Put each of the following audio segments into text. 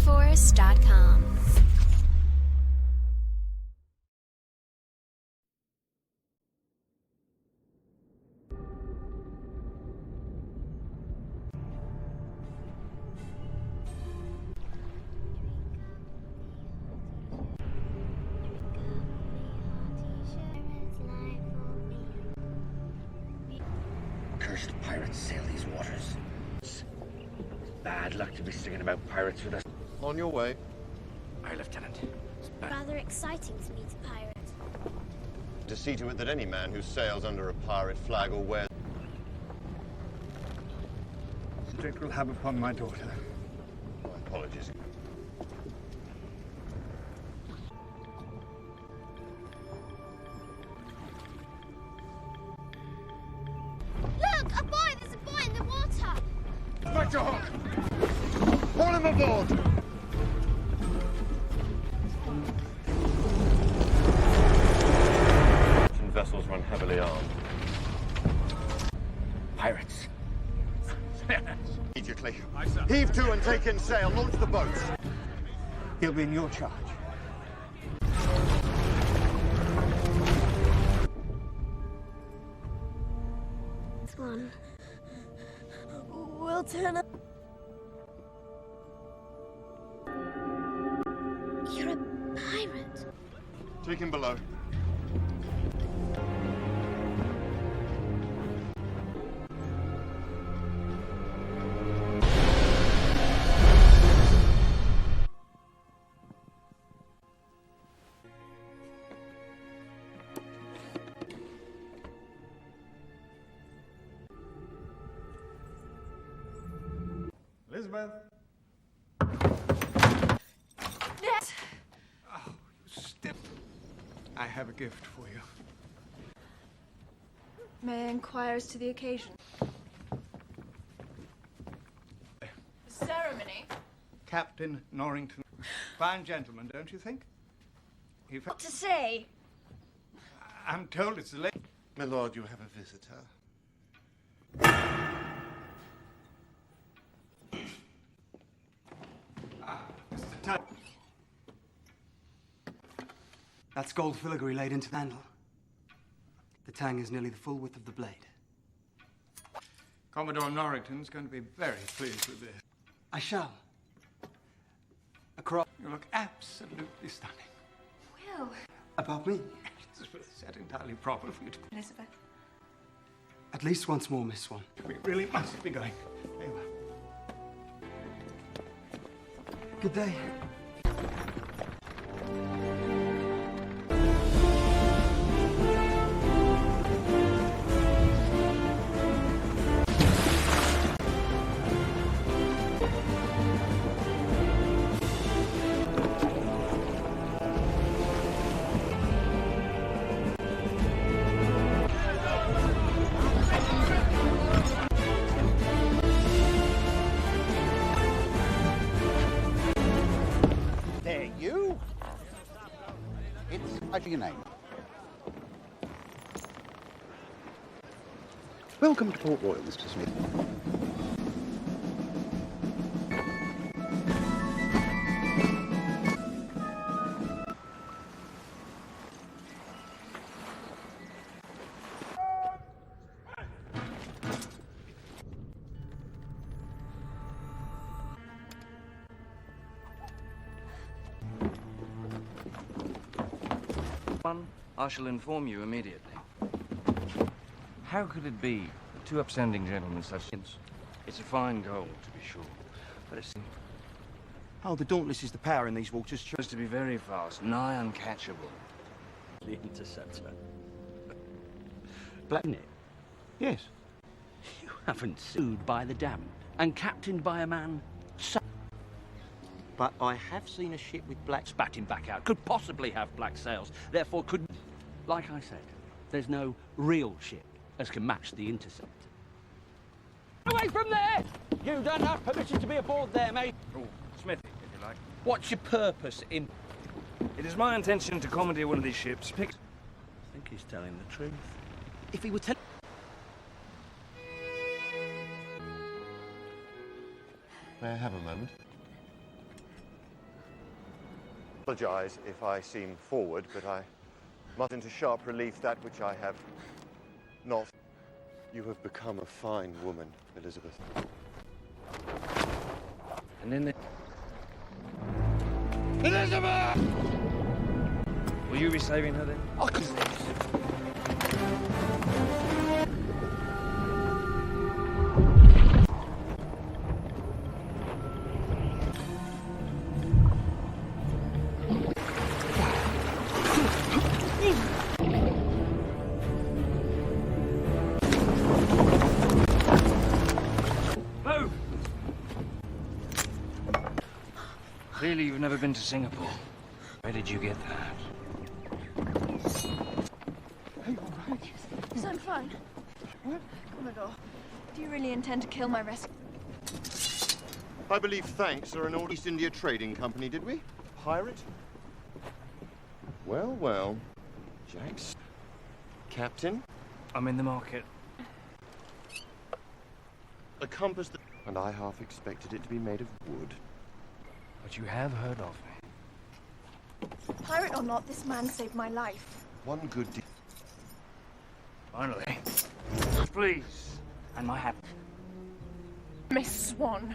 Airforce.com. Cursed pirates sail these waters. It's bad luck to be singing about pirates with us. On your way. Aye, Lieutenant. Rather exciting to meet a pirate. To see to it that any man who sails under a pirate flag or wears... Strict will have upon my daughter. My apologies. Look! A boy! There's a boy in the water! Back to Hawk! Haul him aboard! Vessels run heavily armed. Pirates. Immediately. Heave to and take in sail. Launch the boats. He'll be in your charge. Swann. We'll turn up. You're a pirate. Take him below. Elizabeth. Yes. Oh, you stiff. I have a gift for you. May I inquire as to the occasion? The ceremony? Captain Norrington. Fine gentleman, don't you think? He What to say? I'm told it's a lady. My lord, you have a visitor. Mr. Tutt. That's gold filigree laid into the handle. The tang is nearly the full width of the blade. Commodore Norrington's going to be very pleased with this. I shall. Across. You look absolutely stunning. Will. About me. It's set entirely proper for you to... Elizabeth. At least once more, Miss Swann. We really must be going. Very well. Good day. What's your name? Welcome to Port Royal, Mr. Smith. I shall inform you immediately. How could it be two upstanding gentlemen such... It's a fine goal, to be sure, but it's... Oh, the Dauntless is the power in these waters. supposed to be very fast, nigh uncatchable. The Interceptor. Blacknet? Yes. You haven't sued by the damned and captained by a man so... But I have seen a ship with black spatting back out. Could possibly have black sails. Therefore could... Like I said, there's no real ship as can match the Interceptor. Away from there! You don't have permission to be aboard there, mate. Oh, Smithy, if you like. What's your purpose in... It is my intention to commandeer one of these ships. I think he's telling the truth. If he were telling... May I have a moment? Apologise if I seem forward, but I must into sharp relief that which I have not. You have become a fine woman, Elizabeth. And in the... Elizabeth! Will you be saving her then? Move! Clearly you've never been to Singapore. Where did you get that? Yes, I'm fine. What? Commodore, do you really intend to kill my rescue? I believe thanks are an old East India Trading Company, did we? Pirate? Well, well. Jax? Captain? I'm in the market. A compass that... And I half expected it to be made of wood. But you have heard of me. Pirate or not, this man saved my life. One good deed. Finally. Please. And my hat. Miss Swann.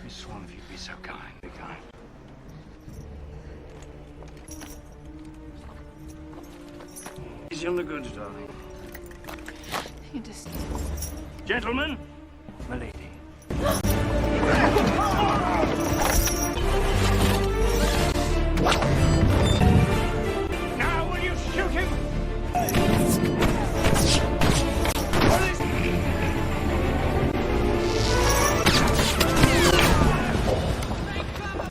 Miss Swann, if you'd be so kind. Be kind. Easy on the goods, darling. You just... Gentlemen, my lady. Now will you shoot him?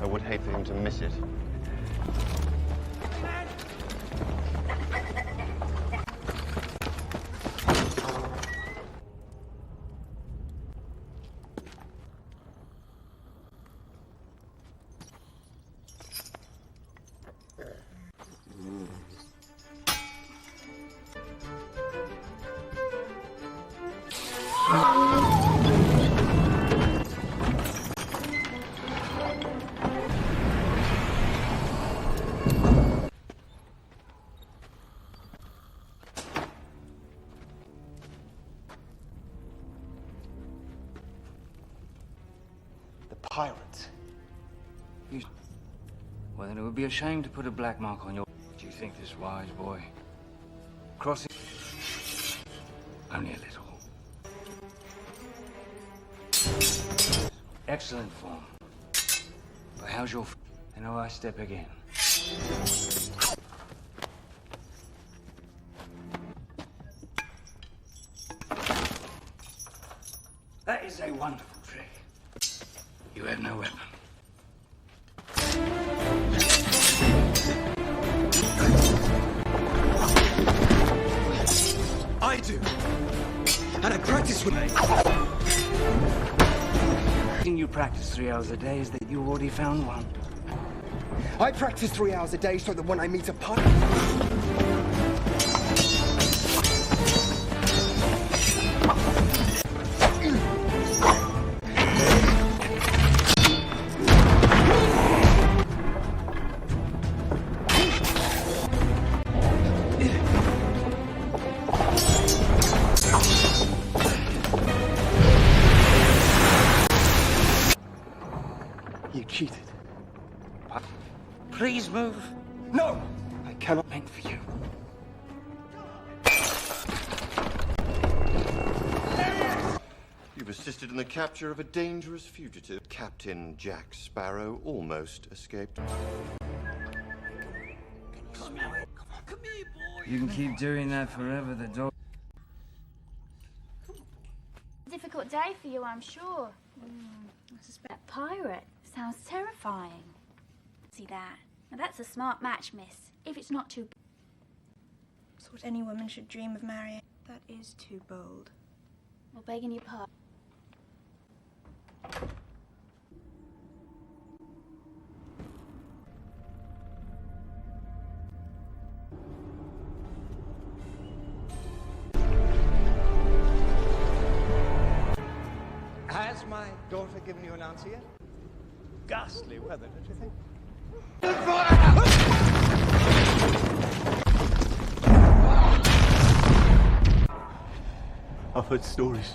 I would hate for him to miss it. Pirate. Well, then it would be a shame to put a black mark on your... Do you think this wise, boy? Crossing... Only a little. Excellent form. But how's your... And now I step again. That is a wonderful trick. You have no weapon. I do. And I practice with... The thing you practice 3 hours a day is that you already found one. I practice 3 hours a day so that when I meet a pirate... You cheated. Please move. No! I cannot... Meant for you. You've assisted in the capture of a dangerous fugitive. Captain Jack Sparrow almost escaped. You can keep doing that forever. The dog... Difficult day for you, I'm sure. I suspect pirate sounds terrifying. See that? Now that's a smart match, miss. If it's not too... It's what any woman should dream of marrying. That is too bold. Well, begging your pardon. Has my daughter given you an answer yet? Ghastly weather, don't you think? I've heard stories.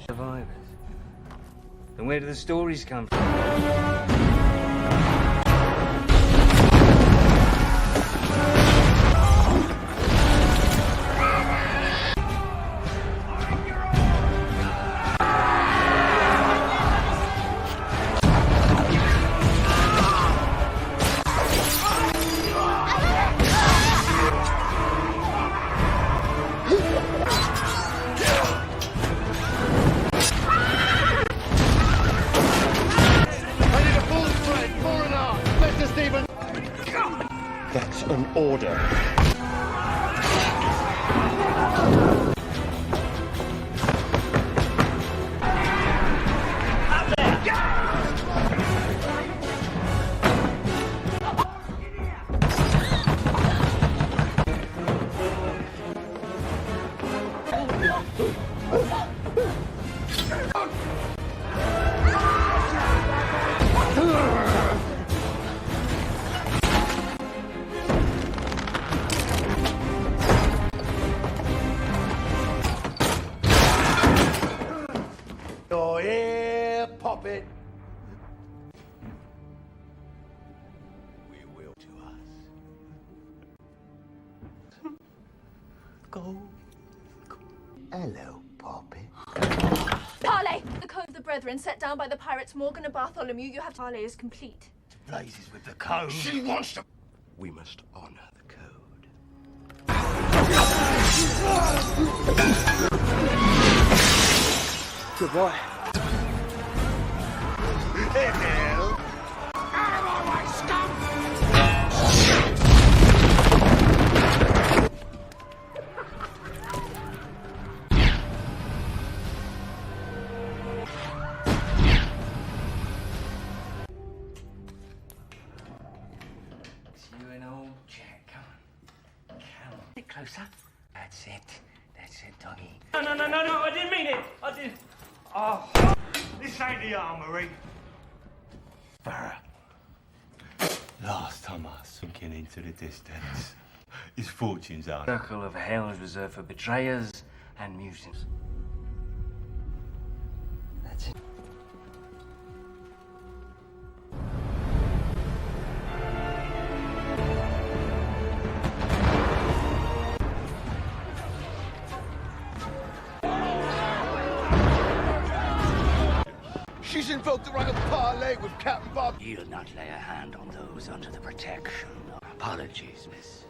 Survivors. Then where do the stories come from? That's an order. You're here, puppet. We will to us. Go. Hello, puppet. Parley! The code of the brethren set down by the pirates Morgan and Bartholomew. You have to... Parley is complete. Blazes with the code. She wants to. We must honor the code. Good boy. Hello. Out of my way, scum! You an old Jack, come on. Come on. Get closer. That's it. That's it, doggy. No, I didn't mean it. I didn't. Oh, this ain't the armory. Last time I was sinking into the distance, his fortune's out. Circle of hell is reserved for betrayers and mutants. That's it. She's invoked the right of parley with Captain Bob. You'll not lay a hand on those under the protection. Apologies, miss.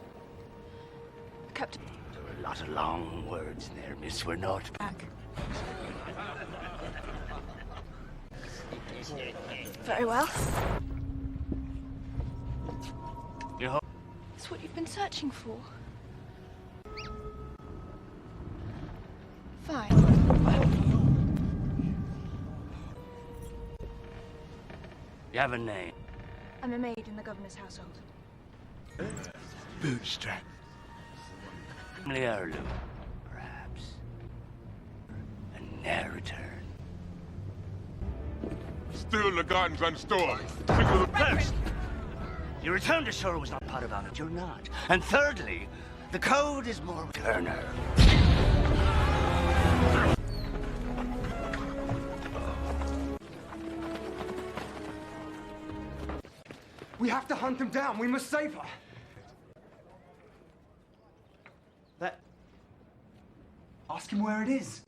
Captain... There were a lot of long words there, miss. We're not back. Very well. You It's what you've been searching for. Fine. You have a name? I'm a maid in the governor's household. Bootstrap. Family heirloom, perhaps. A ne'er return. Still the gardens unstored. First, your return to shore was not part of honor. You're not. And thirdly, the code is more Turner. We have to hunt them down. We must save her. Ask him where it is.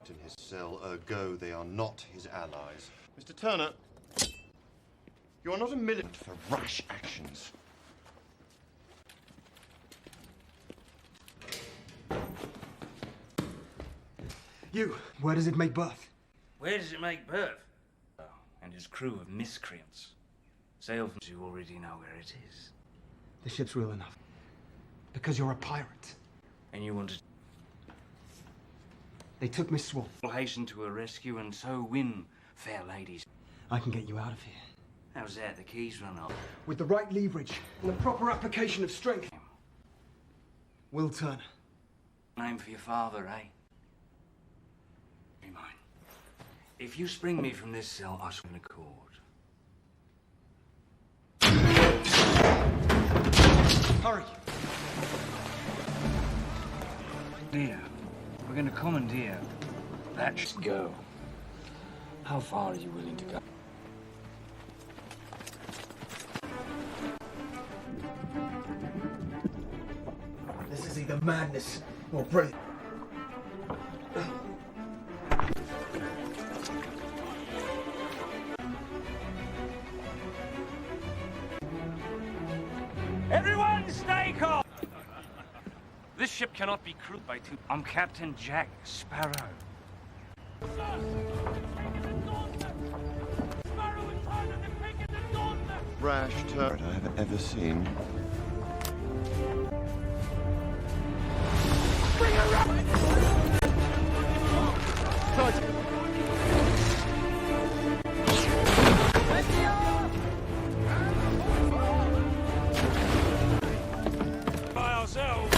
In his cell, ergo they are not his allies. Mr. Turner, you are not a militant for rash actions. You, where does it make birth? Where does it make birth? And his crew of miscreants. Sail from you already know where it is. The ship's real enough. Because you're a pirate. And you want to They took Miss Swann. hasten to her rescue and so win, fair ladies. I can get you out of here. How's that? The keys run off. With the right leverage and the proper application of strength. Will Turner. Name for your father, eh? Be mine. If you spring me from this cell, I shall accord. Dear, we're going to commandeer. Let's go. How far are you willing to go? This is either madness or brilliant. Everyone, stay calm! This ship cannot be crewed by two. I'm Captain Jack Sparrow. Rash turret I have ever seen. Bring her up! By ourselves.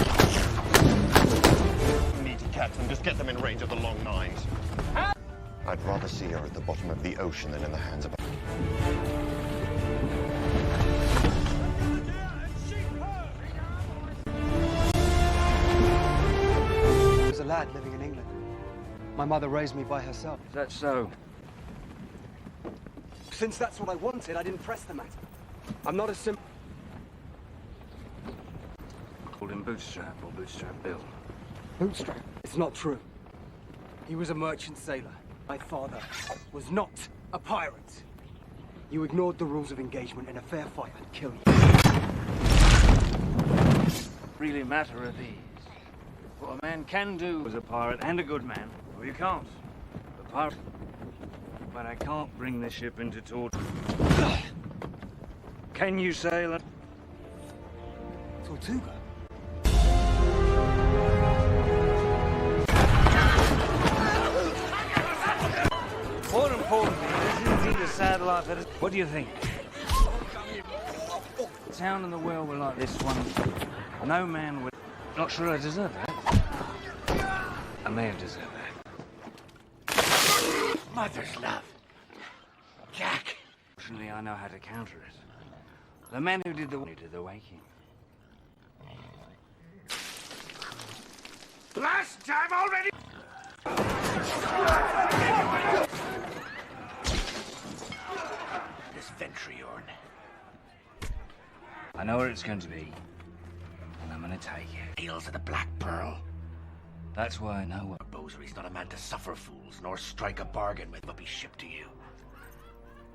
Need to catch them. Just get them in range of the long nines. I'd rather see her at the bottom of the ocean than in the hands of a... I was a lad living in England. My mother raised me by herself. Is that so? Since that's what I wanted, I didn't press the matter. I'm not a simple... Called him Bootstrap or Bootstrap Bill. Bootstrap? It's not true. He was a merchant sailor. My father was not a pirate. You ignored the rules of engagement. In a fair fight, I'd kill you. Really matter are these. What a man can do as a pirate and a good man, or you can't. A pirate. But I can't bring this ship into Tortuga. Can you sail it? Tortuga? More importantly, this isn't a sad life. What do you think? The town and the world were like this one. No man would... Not sure I deserve that. I may have deserved that. Mother's love. Jack. Fortunately, I know how to counter it. The man who did the waking. Last time already! This Ventriorn. I know where it's going to be. And I'm going to take it. Heels of the Black Pearl. That's why I know what... Bozery's not a man to suffer fools, nor strike a bargain with, but be shipped to you.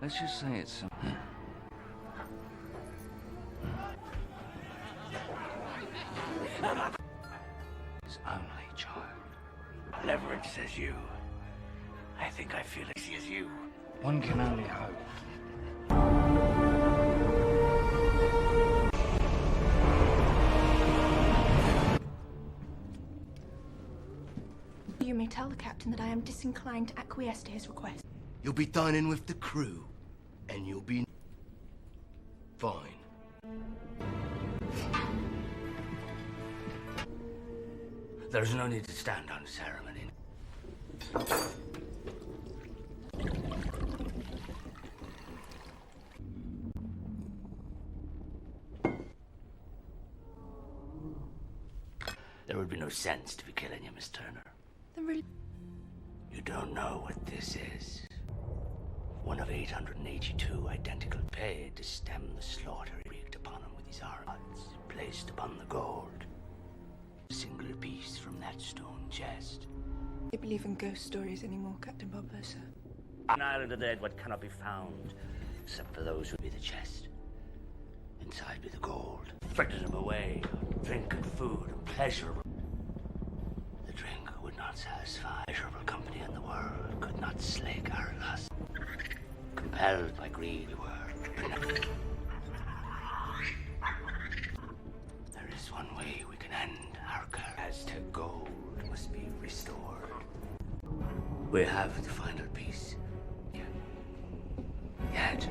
Let's just say it's some... His only child. Leverage says you. I think I feel as easy as you. One can only hope. You may tell the captain that I am disinclined to acquiesce to his request. You'll be dining with the crew, and you'll be fine. There's no need to stand on ceremony. There would be no sense to be killing you, Miss Turner. Then really... You don't know what this is. One of 882 identical paid to stem the slaughter wreaked upon him with his arms placed upon the gold. A single piece from that stone chest. I don't believe in ghost stories anymore, Captain Barbosa. An island of the dead what cannot be found, except for those who be the chest. Inside be the gold. Frightened him away, drink and food and pleasure. The drink would not satisfy. Pleasurable company in the world could not slake our lust. Compelled by greed we were. There is one way we can end our curse. As to gold must be restored. We have the final piece. Yet.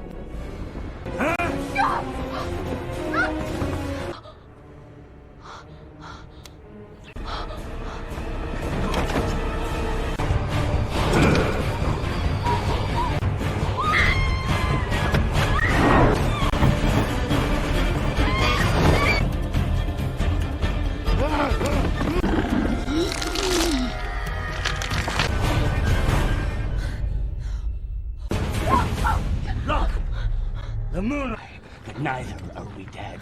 the moonlight. But neither are we dead.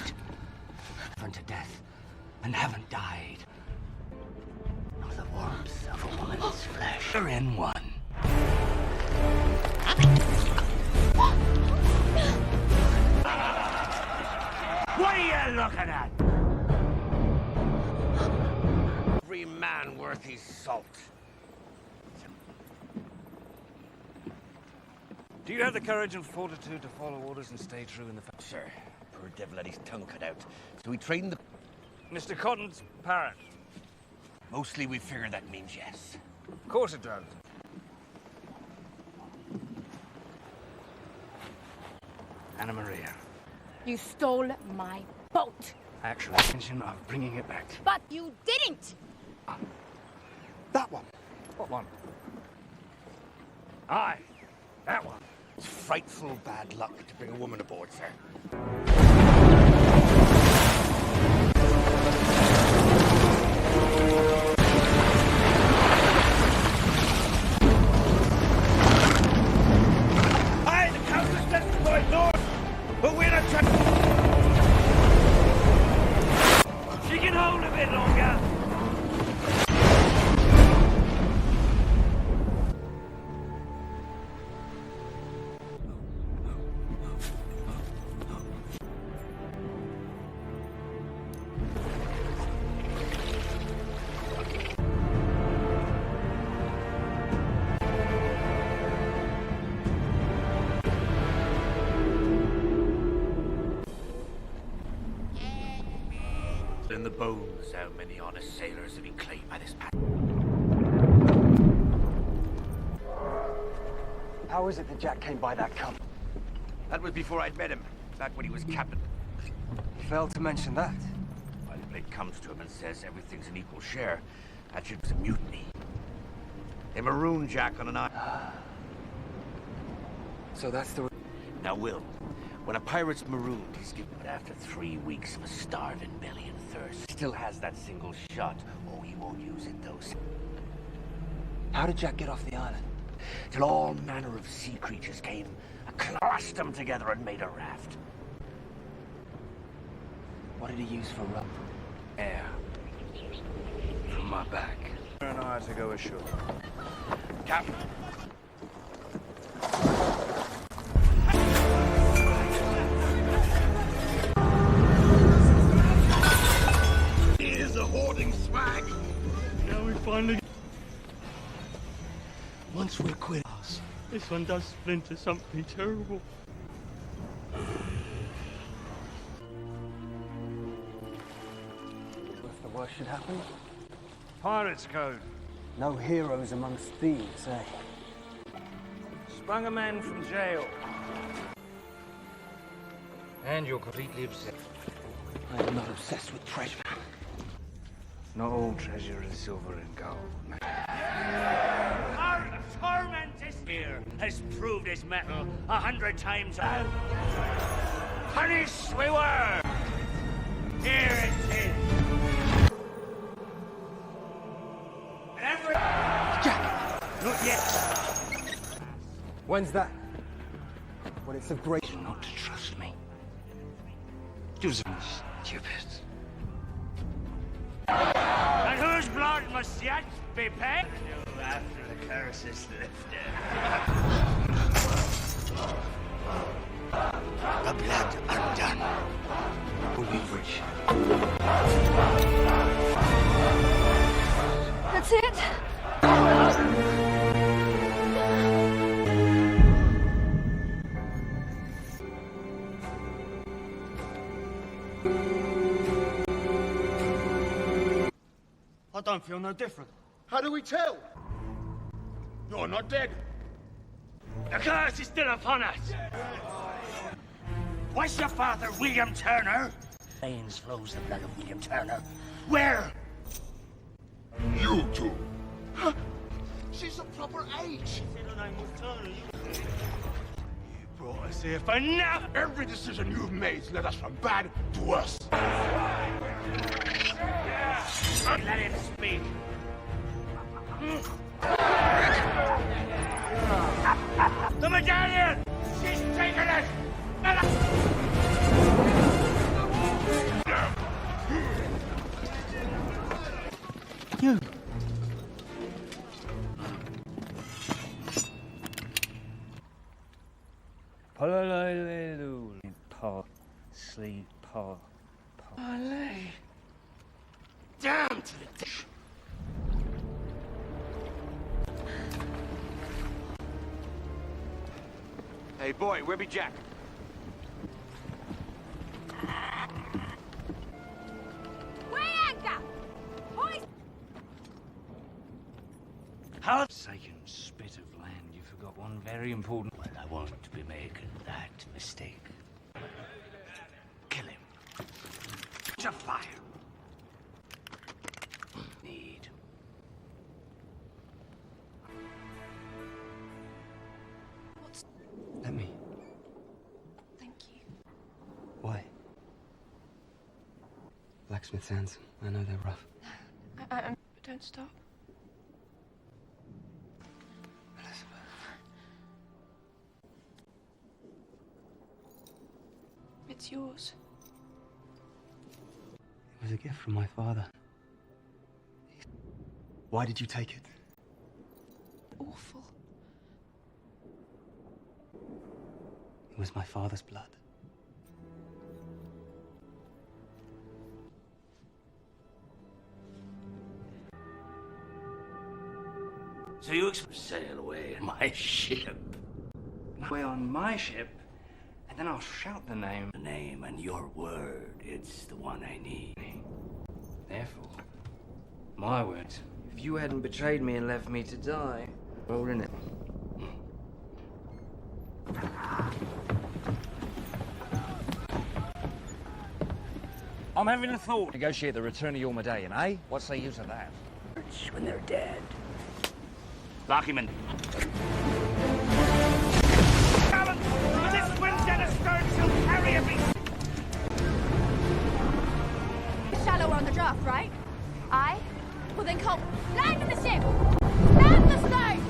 Unto death, and haven't died. Nor the warmth of a woman's flesh. We're in one. What are you looking at? Every man worth his salt. Do you have the courage and fortitude to follow orders and stay true in the fight? Sir, poor devil had his tongue cut out. So we trained the... Mr. Cotton's parrot. Mostly we figure that means yes. Of course it does. Anna Maria. You stole my boat. Actually, intention of bringing it back. But you didn't! That one. What one? Aye, that one. It's frightful bad luck to bring a woman aboard, sir. Aye, the Countess left the boy north, but we're not trying. She can hold a bit longer. In the bones, how many honest sailors have been claimed by this pack? How is it that Jack came by that cup? That was before I'd met him, back when he was captain. Failed to mention that. Well, if Blake comes to him and says everything's an equal share, that should be a mutiny. They marooned Jack on an island. So that's the... Now, Will, when a pirate's marooned, he's given it after 3 weeks of a starving belly and thirst. Still has that single shot. Oh, he won't use it, though. How did Jack get off the island? Till all manner of sea creatures came and clashed them together and made a raft. What did he use for rope? Air. From my back. Her and I are to go ashore. Captain. Here's a hoarding swag. Now we finally... Once we're quit, this one does splinter something terrible. If the worst should happen, Pirates code. no heroes amongst thieves, eh? Sprung a man from jail. And you're completely obsessed. I am not obsessed with treasure. Not all treasure is silver and gold, man. Our tormented spear has proved his mettle 100 times. Punished we were! Here it is! And every... Jack! Not yet! When's that? When it's of great... Not to trust me. Do some stupid. And whose blood must yet be paid? After the curse is lifted. The blood undone will be rich. That's it? I don't feel no different. How do we tell? You're not dead. The curse is still upon us. Was your father William Turner? Veins flows the blood of William Turner. Where? You two. Huh? She's a proper age. You brought us here for nothing. Every decision you've made led us from bad to worse. Let him speak. The medallion! She's taken it! Paw, sleeve, paw. Parley. Down to the dish. Hey, boy, where be Jack? Way anchor! Hoist! How forsaken spit of land, you forgot one very important. Well, I won't be making that mistake. Kill him. To fire. Need. Let me. Thank you. Why? Blacksmith's hands. I know they're rough. Don't stop. It's yours. It was a gift from my father. Why did you take it? Awful. It was my father's blood. So you sail away in my ship. Away on my ship, and then I'll shout the name. The name and your word, it's the one I need. Therefore, my word, if you hadn't betrayed me and left me to die, roll in it. I'm having a thought. Negotiate the return of your medallion, eh? What's the use of that? When they're dead. Lock him in. Alan, when this wind's dead astern, she'll carry a beast. Shallower on the draft, right? Aye? Well then can't... Land in the ship! Land the stone!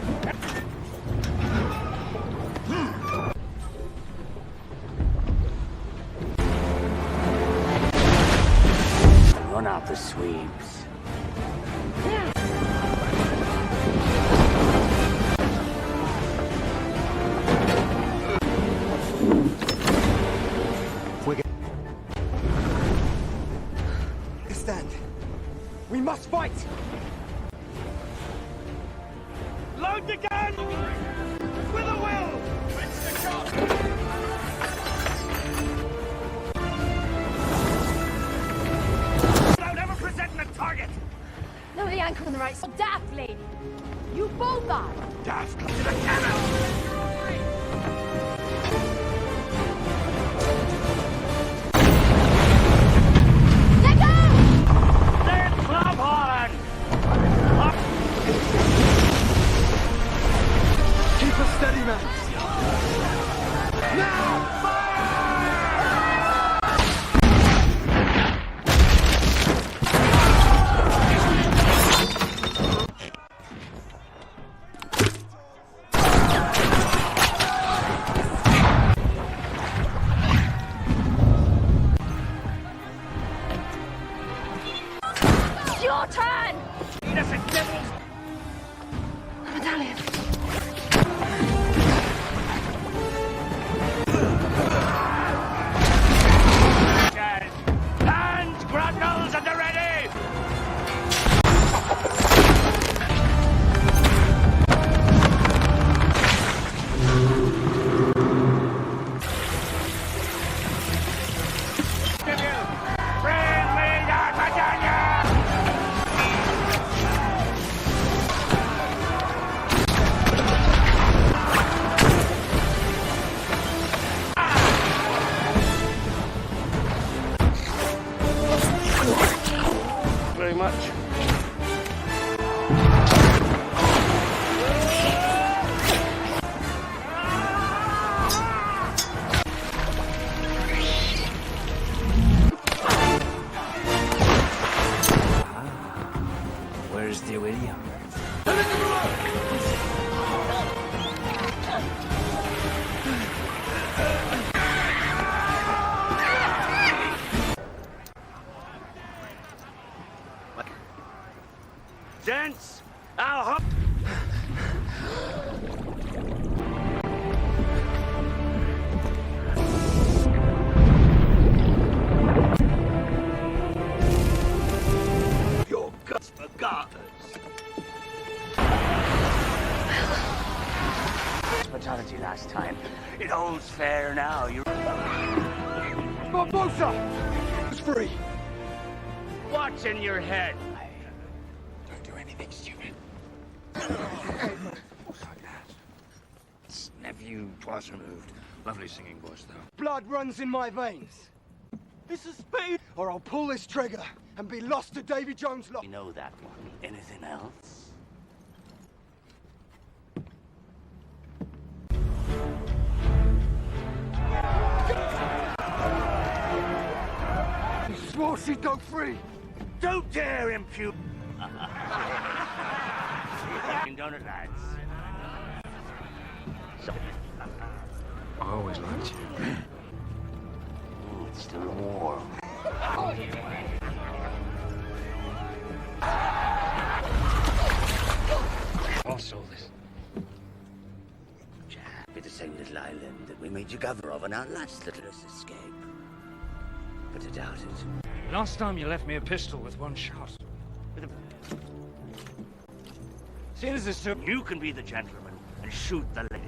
Run out the sweeps. Stand. We must fight! Load the gun! With a will! Fetch the shot! Without ever presenting a target! Lower the anchor on the right side. Daftly! You both are! Daft, come to the cannon! Keep us steady, man! Now! Your turn! Eat us a devil's... Medallion. Hands, grapnels at the ready! Bring me that medallion! Very much. Where's the William? Gents, I'll hop. fair now. You're... Barbosa! It's free. What's in your head? Don't do anything stupid. Nephew twice removed. Lovely singing voice, though. Blood runs in my veins. This is speed, or I'll pull this trigger and be lost to Davy Jones' lot. We know that one. Anything else? He swore she'd go free. Don't dare impute. Donut lads. So... I always liked you. It's still warm. What's all this? Happy the same little island that we made you governor of on our last little escape. But I doubt it. Last time you left me a pistol with one shot. With a... Seeing as this took... You can be the gentleman and shoot the lady.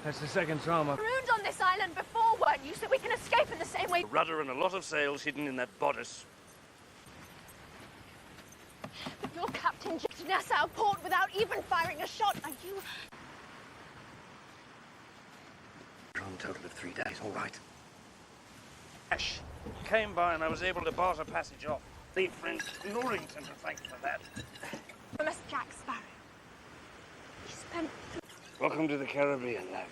That's the second time I've... Marooned on this island before, weren't you? So we can escape in the same way. A rudder and a lot of sails hidden in that bodice. But your captain jerked us out of port without even firing a shot. Are you... On a total of 3 days, all right. Ash came by and I was able to barter passage off. Leave friend Norrington to thank for that. From us, Jack Sparrow. He spent... Welcome to the Caribbean, love.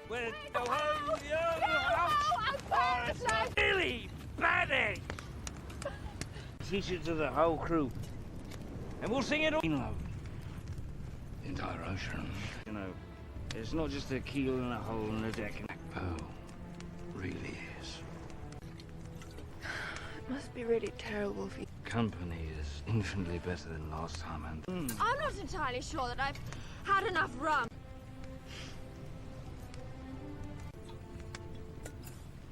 We're go home, yo house. Really batty. Teach it to the whole crew, and we'll sing it all in love. The entire ocean. You know, it's not just a keel and a hole in the deck. Oh, really is. It must be really terrible for you. Company is infinitely better than last time, and... I'm not entirely sure that I've had enough rum.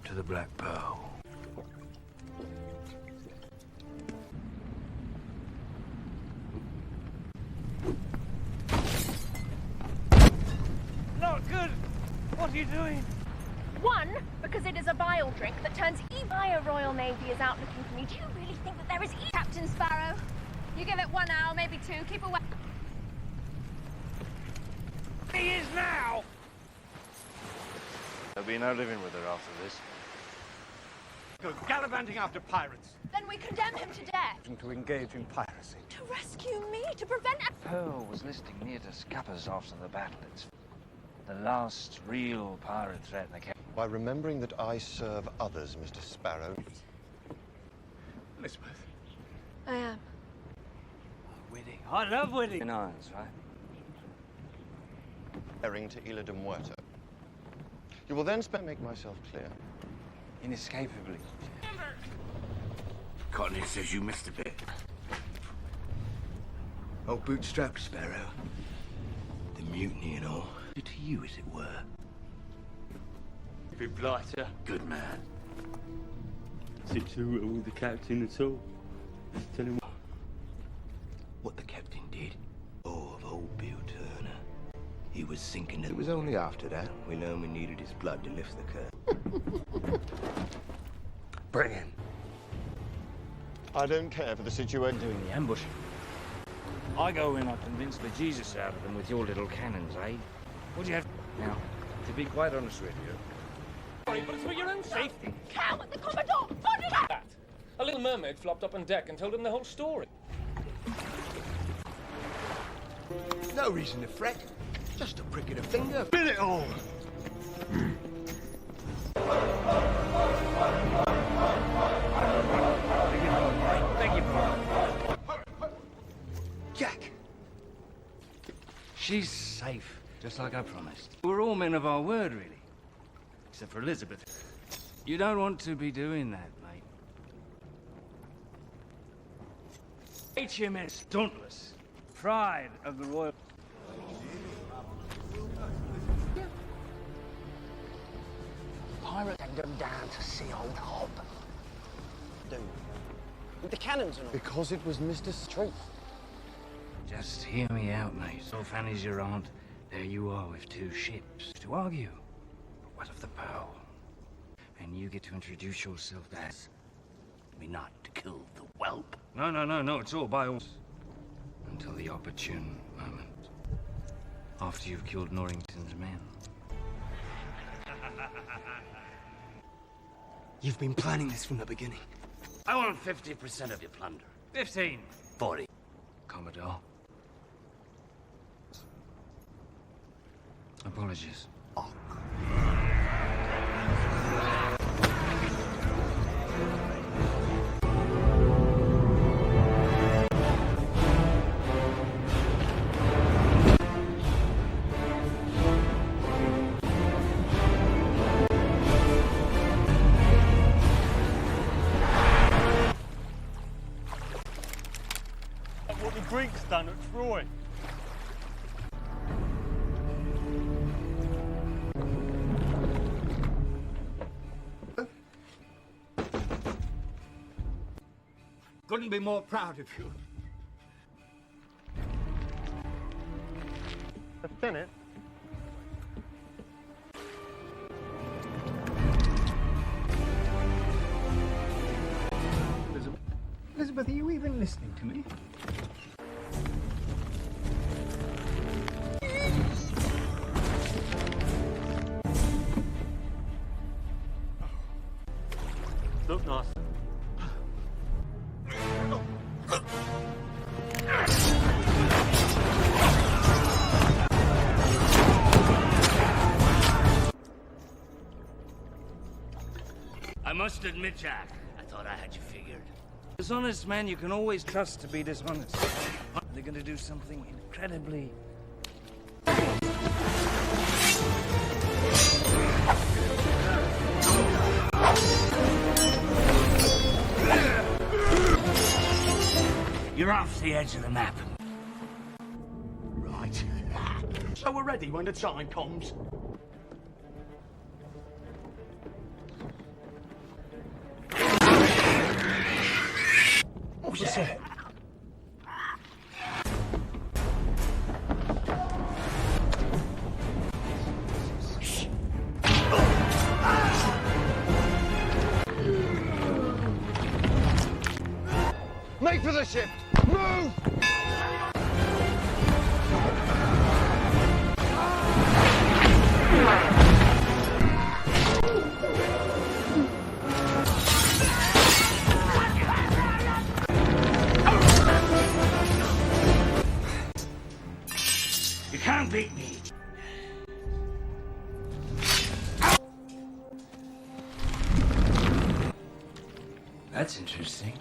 To the Black Pearl. Not good. What are you doing? One, because it is a vile drink that turns evil. Our Royal Navy is out looking for me. Do you really think that there is evil? Captain Sparrow, you give it 1 hour, maybe 2. Keep away. He is now. There'll be no living with her after this. Go gallivanting after pirates. Then we condemn him to death. To engage in piracy. To rescue me, to prevent... Pearl was listing near to scuppers after the battle. It's the last real pirate threat in the camp. By remembering that I serve others, Mr. Sparrow. Elizabeth. I am. Witty. I love witty. In irons, right? Herring to Isla de Muerto. You will then make myself clear. Inescapably. Courtney says you missed a bit. Oh, bootstrap Sparrow. The mutiny and all. To you, as it were. Be blighter. Good man. Is it true with the captain at all? Tell him What the captain did. Oh, of old Bill Turner. He was sinking It was only after that we learned we needed his blood to lift the curtain. Bring him. I don't care for the situation. Doing the ambushing. I go in, I convince the Jesus out of them with your little cannons, eh? What do you have now? To be quite honest with you. Sorry, but it's for your own safety. Coward, the Commodore! Put it up! That. A little mermaid flopped up on deck and told him the whole story. No reason to fret. Just a prick of the finger. Bill it all! Thank you, Jack! She's safe, just like I promised. We're all men of our word, really. Except for Elizabeth. You don't want to be doing that, mate. HMS Dauntless. Pride of the Royal... Pirate send them down to see old Hob. do? With the cannons and all? Because it was Mr. Street. Just hear me out, mate. So Fanny's your aunt. There you are with 2 ships to argue. But what of the Pearl? And you get to introduce yourself as... Me not to kill the whelp. No, it's all by all... Until the opportune moment. After you've killed Norrington's men. You've been planning this from the beginning. I want 50% of your plunder. 15. 40. Commodore. Apologies. What the Greeks done at Troy. Couldn't be more proud of you. Lieutenant? Elizabeth, are you even listening to me? Look nice. I must admit, Jack, I thought I had you figured. Dishonest man you can always trust to be dishonest. They're going to do something incredibly... You're off the edge of the map. Right. So we're ready when the time comes. What's that? Make for the ship! Move! You can't beat me. That's interesting.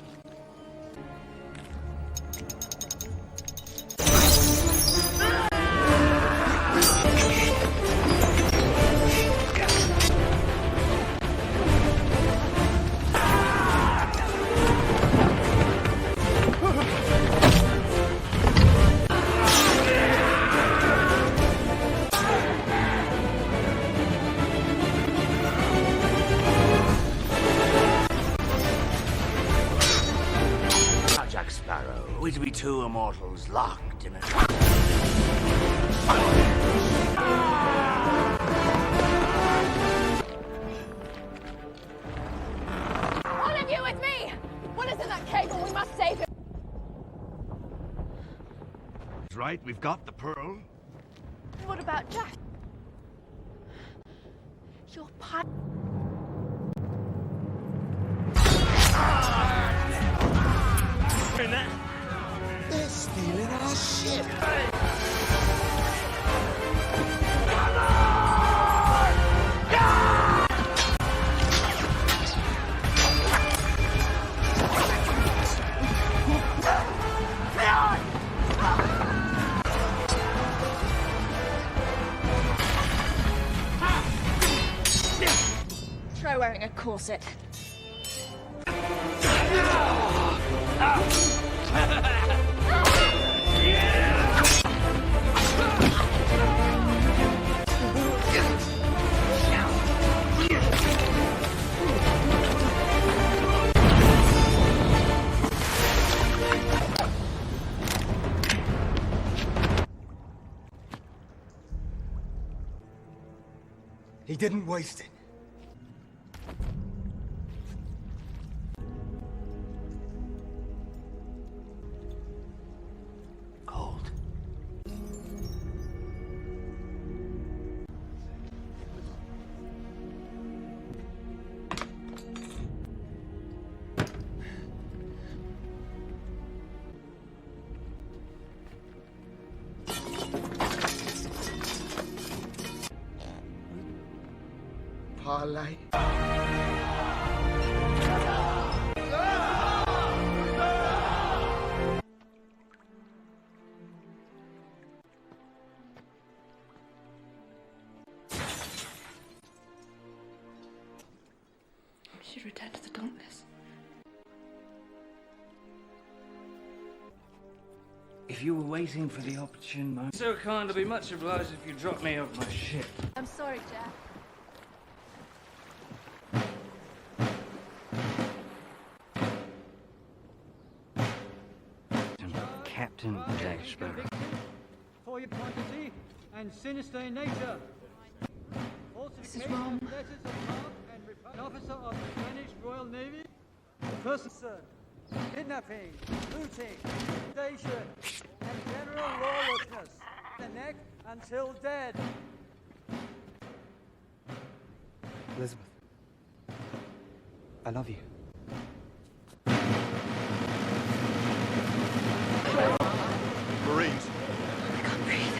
Jack Sparrow, we to be 2 immortals locked in a... All of you with me! What is in that cable? We must save him! Right, we've got the pearl. What about Jack? Your part... They're stealing our ship! Try wearing a corset. He didn't waste it. Gold. Parlay. We should return to the Dauntless. If you were waiting for the opportune moment... So kind, I'd be much obliged if you dropped me off my ship. I'm sorry, Jack. Captain Jack Sparrow. For your quantity and sinister in nature. This is wrong. Letters of marque and an officer of the Spanish Royal Navy. Person, kidnapping, looting, station, and general lawlessness. The neck until dead. Elizabeth, I love you. Marines. I can't breathe.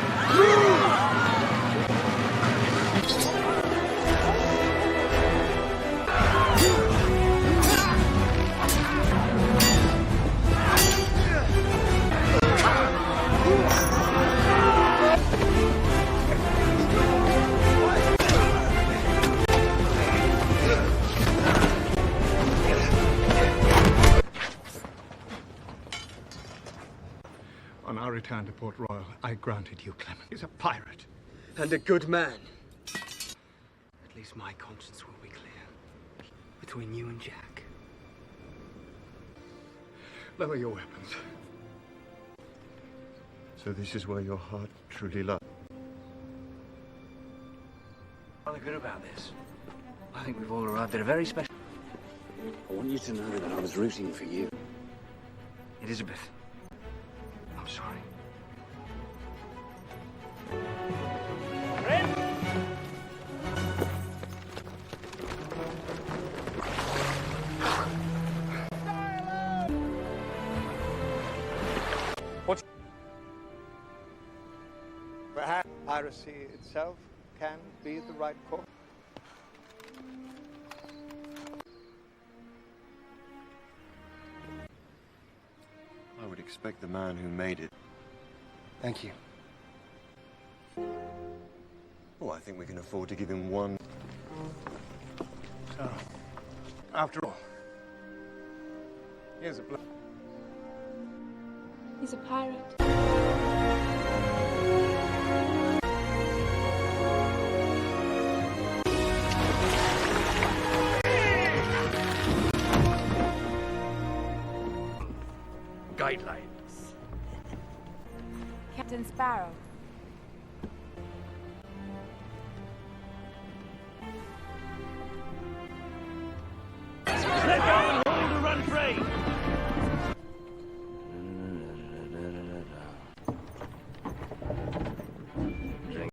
On our return to Port Royal, I granted you Clement. He's a pirate. And a good man. At least my conscience will be clear. Between you and Jack. Lower your weapons. So this is where your heart truly lies. Rather good about this. I think we've all arrived at a very special... I want you to know that I was rooting for you. Elizabeth, I'm sorry. Perhaps piracy itself can be the right course. I would expect the man who made it. Thank you. Oh, I think we can afford to give him one. So, after all, here's a blow. He's a pirate. Guidelines. Captain Sparrow.